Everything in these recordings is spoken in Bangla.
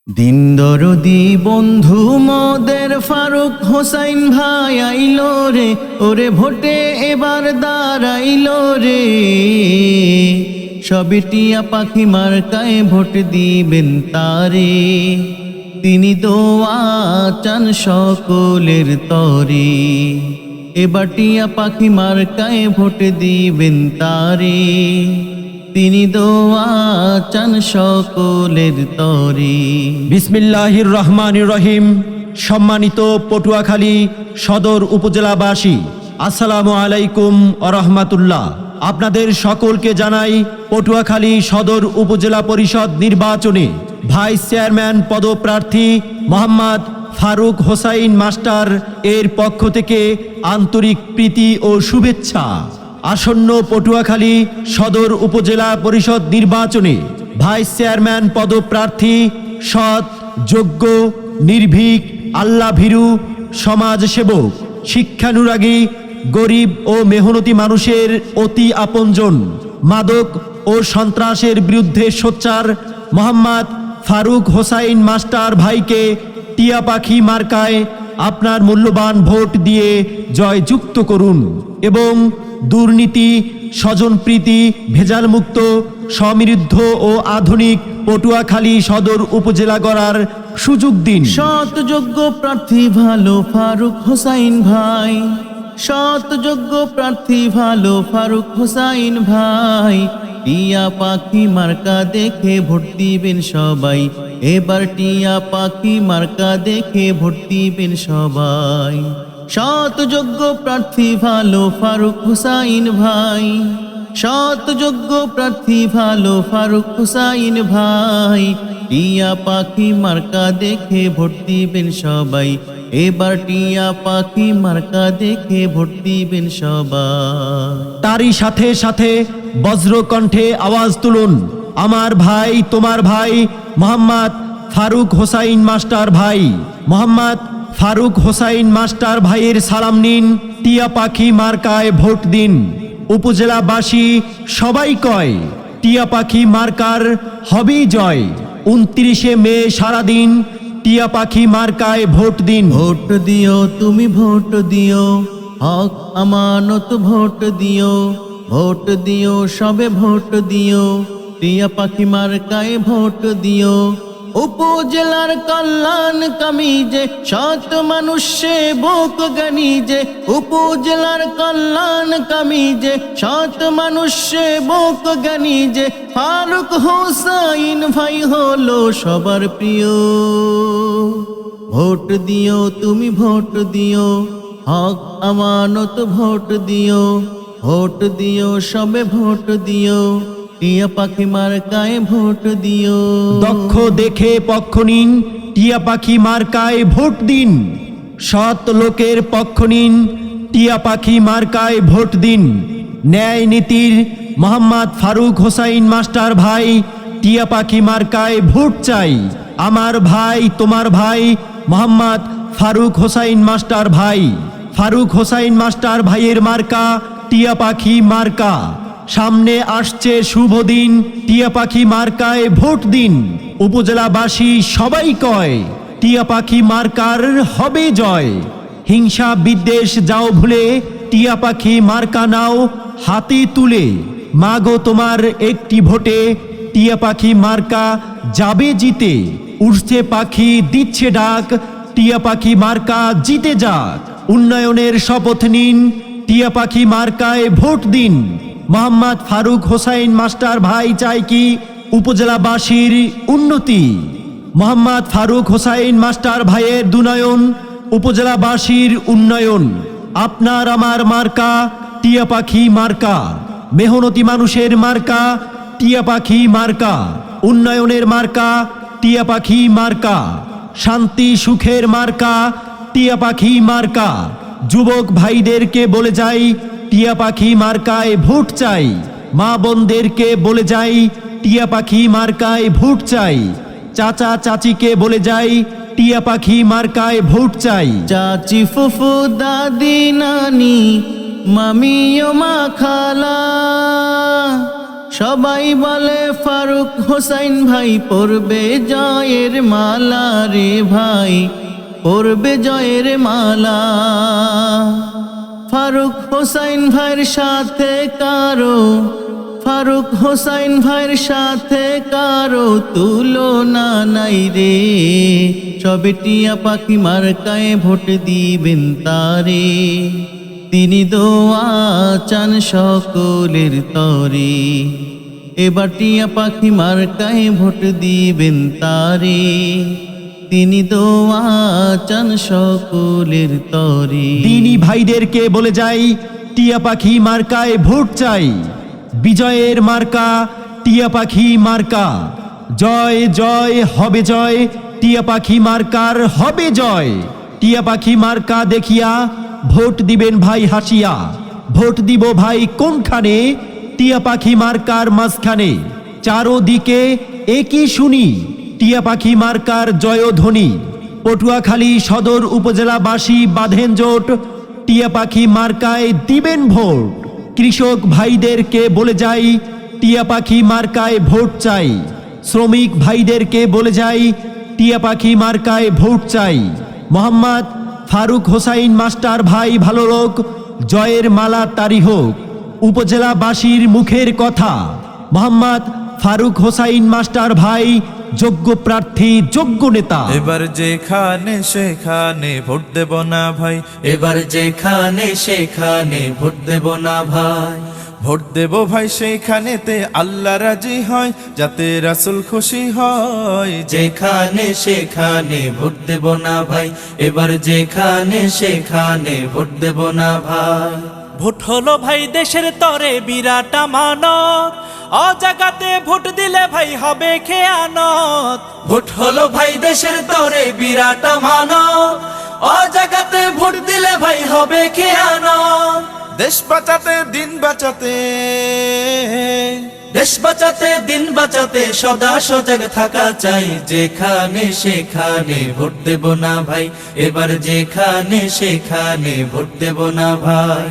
দিন দরদি বন্ধু মোদের ফারুক হোসাইন ভাই আইলো রে, ওরে ভোটে এবার দাঁড়াইলো রে। সবে টিয়া পাখি মার্কায় ভোট দিবেন তারে, তিনি দোয়া চান সকলের তরে। এবার টিয়া পাখি মার্কায় ভোট দিবেন তারে, তিনি দোয়া চান সকলের তরে। বিসমিল্লাহির রহমানির রহিম। সম্মানিত পটুয়াখালী সদর উপজেলাবাসী, আসসালামু আলাইকুম ওয়া রাহমাতুল্লাহ। আপনাদের সকলকে জানাই পটুয়াখালী সদর উপজেলা পরিষদ নির্বাচনে ভাইস চেয়ারম্যান পদপ্রার্থী মোহাম্মদ ফারুক হোসাইন মাস্টার এর পক্ষ থেকে আন্তরিক প্রীতি ও শুভেচ্ছা। আসন্ন পটুয়াখালী সদর উপজেলা পরিষদ নির্বাচনে ভাইস চেয়ারম্যান পদপ্রার্থী সৎ, যোগ্য, নির্ভীক, আল্লাভীরু, সমাজসেবক, শিক্ষানুরাগী, গরিব ও মেহনতি মানুষের অতি আপনজন, মাদক ও সন্ত্রাসের বিরুদ্ধে সোচ্চার মোহাম্মদ ফারুক হোসাইন মাস্টার ভাইকে টিয়া পাখি মার্কায় আপনার মূল্যবান ভোট দিয়ে জয়যুক্ত করুন এবং দুর্নীতি, স্বজনপ্রীতি, ভেজালমুক্ত, সমৃদ্ধ ও আধুনিক পটুয়াখালী সদর উপজেলা গড়ার সুযোগ দিন। সৎ যোগ্য প্রার্থী ভালো ফারুক হোসাইন ভাই, সৎ যোগ্য প্রার্থী ভালো ফারুক হোসাইন ভাই। টিয়া পাখি মার্কা দেখে ভোট দিবেন সবাই, এবার টিয়া পাখি মার্কা দেখে ভোট দিবেন সবাই। সৎ যোগ্য প্রার্থী ভালো ফারুক হোসাইন ভাই, সৎ যোগ্য প্রার্থী ভালো ফারুক হোসাইন ভাই। টিয়া পাখি মার্কা দেখে ভোট দিবেন সবাই, এবার টিয়া পাখি মার্কা দেখে ভোট দিবেন সবাই। তারই সাথে সাথে বজ্রকণ্ঠে আওয়াজ তুলুন, আমার ভাই, তোমার ভাই মোহাম্মদ ফারুক হোসাইন মাস্টার ভাই। মোহাম্মদ ফারুক হোসাইন মাস্টার ভাইয়ের সালাম নিন, টিয়া পাখি মার্কায় ভোট দিন। উপজেলাবাসী সবাই কয় টিয়া পাখি মার্কার হবেই জয়। 29শে মে সারাদিন টিয়া পাখি মার্কায় ভোট দিন। ভোট দিও তুমি ভোট দিও, হক আমানত ভোট দিও। ভোট দিও সবে ভোট দিও, টিয়া পাখি মার্কায় ভোট দিও। উপজেলার কল্যাণ কামিজে সৎ মানুষ সেবক গানিজে, উপজেলার কল্যাণ কামিজে সৎ মানুষ সেবক গানিজে। ফারুক হোসাইন ভাই হলো সবার প্রিয়, ভোট দিও তুমি ভোট দিও, হক আমানত ভোট দিও। ভোট দিও সবে ভোট দিও, টিয়া পাখি মার্কায় ভোট দিও। দক্ষ দেখে পক্ষ নিন, টিয়া পাখি মার্কায় ভোট দিন। সৎ লোকের পক্ষ নিন, টিয়া পাখি মার্কায় ভোট দিন। ন্যায় নীতির মোহাম্মদ ফারুক হোসাইন মাস্টার ভাই, টিয়া পাখি মার্কায় ভোট চাই। আমার ভাই, তোমার ভাই মোহাম্মদ ফারুক হোসাইন মাস্টার ভাই। ফারুক হোসাইন মাস্টার ভাইয়ের মার্কা টিয়া পাখি মার্কা। সামনে আসছে শুভ দিন, টিয়া পাখি মার্কায় ভোট দিন। উপজেলাবাসী সবাই কয় টিয়া পাখি মার্কার হবে জয়। হিংসা বিদ্বেষ যাও ভুলে, টিয়া পাখি মার্কা নাও হাতে তুলে। মাগো তোমার একটি ভোটে, টিয়া পাখি মার্কা যাবে জিতে। উঠছে পাখি দিচ্ছে ডাক, টিয়া পাখি মার্কা জিতে যাক। উন্নয়নের শপথ নিন, টিয়া পাখি মার্কায় ভোট দিন। মোহাম্মদ ফারুক হোসাইন মাস্টার ভাই চাই কি উপজেলাবাসীর উন্নতি। মোহাম্মদ ফারুক হোসাইন মাস্টার ভাইয়ের দুনয়ন, উপজেলাবাসীর উন্নয়ন। আপনার আমার মার্কা টিয়া পাখি মার্কা। মেহনতি মানুষের মার্কা টিয়া পাখি মার্কা। উন্নয়নের মার্কা টিয়া পাখি মার্কা। শান্তি সুখের মার্কা টিয়া পাখি মার্কা। যুবক ভাইদেরকে বলে যাই টিয়া পাখি মার্কায় ভোট চাই। মা বোনদেরকে বলে যাই টিয়া পাখি মার্কায় ভোট চাই। চাচা চাচিকে বলে যাই টিয়া পাখি মার্কায় ভোট চাই। চাচি ফুফু দাদি নানি মামি ও মা খালা, সবাই বলে ফারুক হোসাইন ভাই পরবে জয়ের মালা রে ভাই, পরবে জয়ের মালা। ফারুক হোসাইন ভাইয়ের সাথে কারো, ফারুক হোসাইন ভাইয়ের সাথে কারো তুলনা নাই রে। সবে টিয়া পাখি মার্কায় ভোট দিবেন তারে, তিনি দোয়া চান সকলের তরে। এবার টিয়া পাখি মার্কায় ভোট দিবেন তারে, তিনি দোয়া চান সকলের তরে। দিনী ভাইদেরকে বলে যাই, টিয়া পাখি মার্কায় ভোট চাই। বিজয়ের মার্কা টিয়া পাখি মার্কা, জয় জয় হবে জয়, টিয়া পাখি মার্কার হবে জয়। টিয়া পাখি মার্কা দেখিয়া ভোট দিবেন ভাই হাসিয়া, ভোট দিব ভাই কোনখানে, টিয়া পাখি মার্কার মাঝখানে। চারোদিকে একই শুনি, টিয়া পাখি মার্কার জয়ধ্বনি। পটুয়াখালী সদর উপজেলাবাসী বাঁধেন জোট, টিয়া পাখি মার্কায় দিবেন ভোট। কৃষক ভাইদেরকে বলে যাই, টিয়া পাখি মার্কায় ভোট চাই। শ্রমিক ভাইদেরকে বলে যাই, টিয়া পাখি মার্কায় ভোট চাই। মোহাম্মদ ফারুক হোসাইন মাস্টার ভাই ভালো লোক, জয়ের মালা তারি হোক। উপজেলাবাসীর মুখের কথা, মোহাম্মদ ফারুক হোসাইন মাস্টার ভাই যোগ্য প্রার্থী, যোগ্য নেতা। এবার যেখানে সেখানে ভোট দেব না ভাই, এবার যেখানে সেখানে ভোট দেব না ভাই। ভোট দেব ভাই সেইখানেতে আল্লাহ রাজি হয়, যাতে রাসূল খুশি হয়। যেখানে সেখানে ভোট দেব না ভাই, এবার যেখানে সেখানে ভোট দেব না ভাই। ভোট হলো ভাই দেশের তরে বিরাট আমানত, অজাগাতে ভোট দিলে ভাই হবে খেয়ানত। ভোট হলো ভাই দেশের তরে বিরাট আমানত, অজাগাতে ভোট দিলে ভাই হবে খেয়ানত। দেশ বাঁচাতে দিন বাঁচাতে, দেশ বাঁচাতে দিন বাঁচাতে সদা সজাগ থাকা চাই। যেখানে সেখানে ভোট দেব না ভাই, এবার যেখানে সেখানে ভোট দেব না ভাই।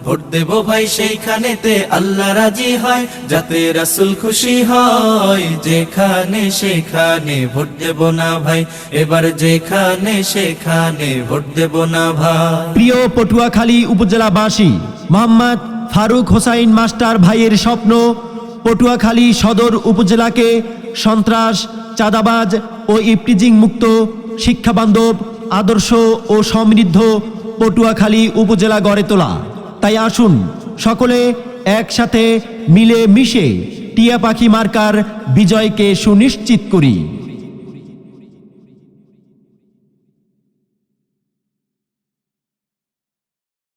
ভোট দেব ভাই সেইখানেতে আল্লাহ রাজি হয়, যাতে রাসূল খুশি হয়। যেখানে সেখানে ভোট দেব না ভাই, এবার যেখানে সেখানে ভোট দেব না ভাই। প্রিয় পটুয়াখালী উপজেলাবাসী, মোহাম্মদ ফারুক হোসাইন মাস্টার ভাইয়ের স্বপ্ন পটুয়াখালী সদর উপজেলাকে সন্ত্রাস, চাঁদাবাজ ও ইফটিজিং মুক্ত, শিক্ষাবান্ধব, আদর্শ ও সমৃদ্ধ পটুয়াখালী উপজেলা গড়ে তোলা। তাই আসুন সকলে একসাথে মিলে মিশে টিয়া পাখি মার্কার বিজয়কে সুনিশ্চিত করি।